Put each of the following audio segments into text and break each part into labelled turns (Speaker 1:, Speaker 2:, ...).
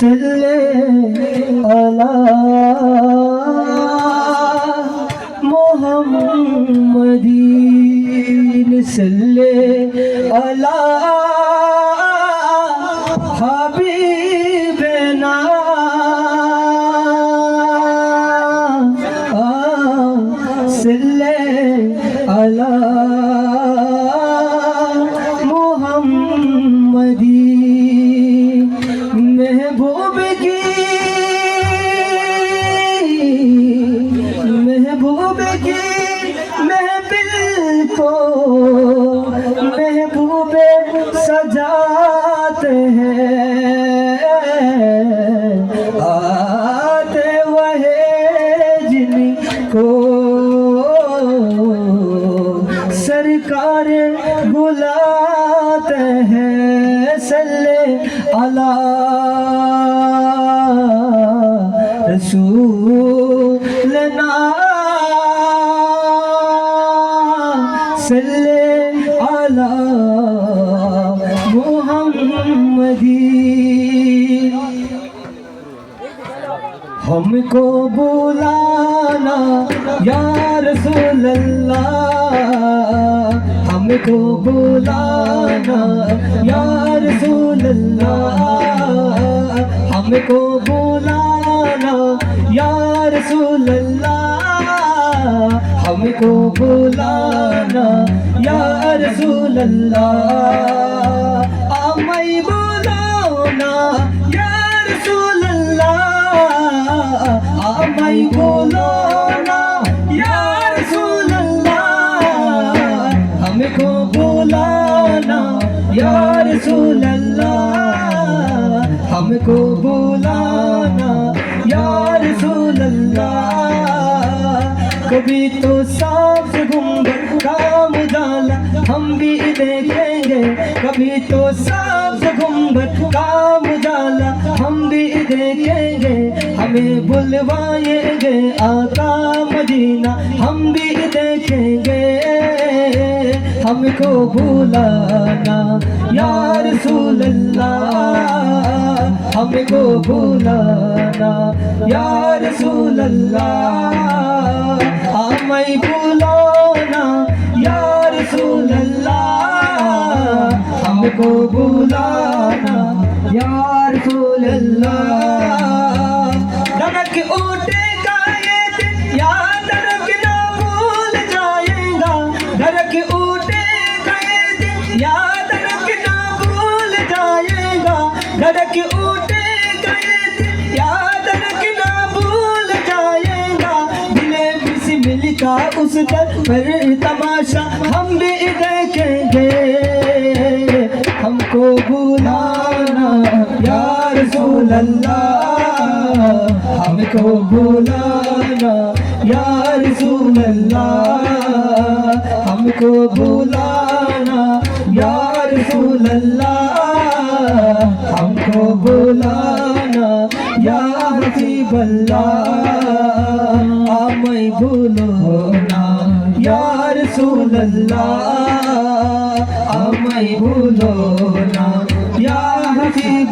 Speaker 1: सल्ले अला मोहम्मदीन सल्ले अला हबीबना सल्ले अला मोहम्मदी महबूब की महफिल को महबूब सजाते हैं आते वहे जिनको सरकार बुलाते हैं सल्ले अला रसूलना सल्ले अला मुहम्मदी हमको बुलाना या रसूल अल्लाह हमको बुलाना या रसूल अल्लाह हमको बुलाना या रसूल अल्लाह हमको बुलाना या रसूल अल्लाह आमई बुलाना या रसूल अल्लाह आमई बुलाना या रसूल अल्लाह हमको बुलाना या रसूल अल्लाह हमको बुलाना या रसूल अल्लाह कभी तो सांस गुंबद का उजाला हम भी देखेंगे कभी तो सांस गुंबद का उजाला हम भी देखेंगे हमें बुलवाएंगे आका मदीना हम भी देखेंगे हमको बुलाना या रसूल अल्लाह हमको बुलाना या रसूल अल्लाह हमें बुलाना या रसूल अल्लाह हमको बुलाना या रसूल अल्लाह धड़क उठेगा ये दिन या धड़क ना भूल जाएगा धड़क उठेगा ये दिन या धड़क ना भूल जाएगा धड़क उठेगा ये दिन या धड़क ना भूल जाएगा दिले बिस्मिल का उस दर पर तमाशा हम भी देखेंगे हमको बुलाना या रसूल अल्लाह हमको बुलाना या रसूल अल्लाह हमको बुलाना या रसूल अल्लाह हमको बुलाना या हबीब अल्लाह आमई बुलाना या रसूल अल्लाह आमई बुलाना या हबीब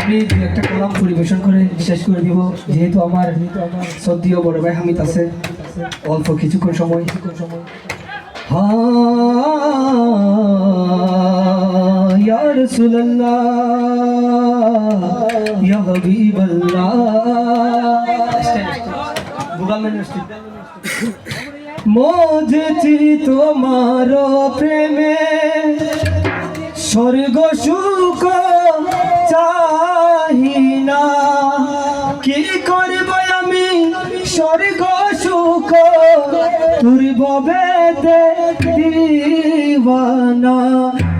Speaker 1: আমি দু একটা কলাম পরিবেশন করে শেষ করে দিব যেহেতু আমার সদ্যীয় বড় ভাই হামিদ আছে অল্প কিছুক্ষণ সময় ইয়া রাসূলুল্লাহ ইয়া হাবিবাল্লাহ মজেছি তোমার প্রেমে স্বর্গ সুখ চাহি না কি করব আমি স্বর্গ সুখ তুরব বেদে দিওয়ানা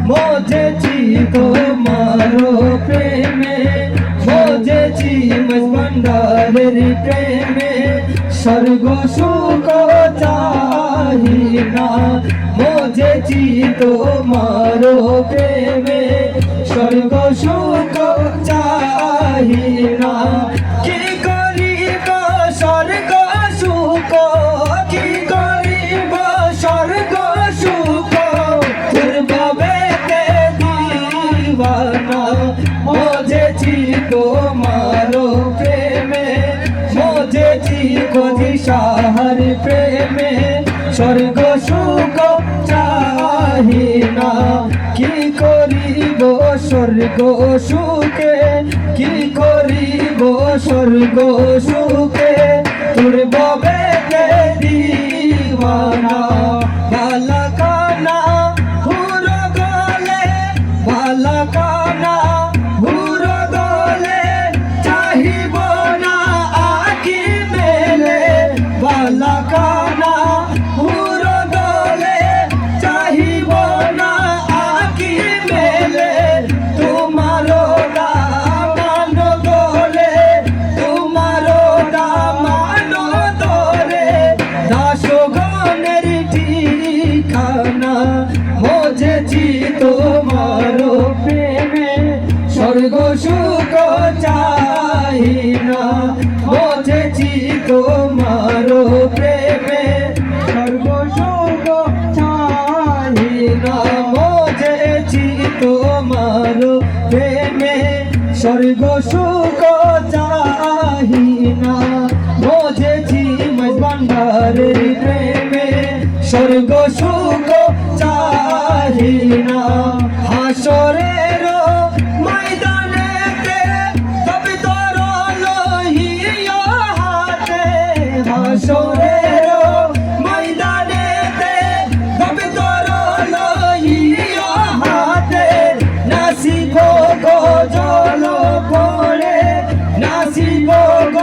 Speaker 1: মজেছি তোমার প্রেমে মজেছি মজবন্দারের প্রেমে স্বর্গ সুখ চাহি না মজেছি তোমার প্রেমে স্বর্গ সুখ চাহি না কি করিব স্বর্গ সুখ কি করিব স্বর্গ সুখ মজেছি তোমার প্রেমে মজেছি কোজি সাহার প্রেমে স্বর্গ সুখ চাহি না কি করিব স্বর্গ সুখে কি করিব স্বর্গ সুখে তোর ববেতে দিওয়ানা বালাকানা হুর গলে বালাকানা হুর গলে চাহিব না আখি মেলে বালাকানা হুর গলে চাহিব না আখি মেলে তোমারো দামান গলে তোমারো দামান দরে দাসগণের ঠিকানা মজেছি তোমার প্রেমে স্বর্গ সুখ চাই না মজেছি তোমার প্রেমে স্বর্গ সুখ চাই না মজেছি তোমার প্রেমে স্বর্গ সুখ চাই না মজেছি ভান্ডারের প্রেমে স্বর্গ সুখ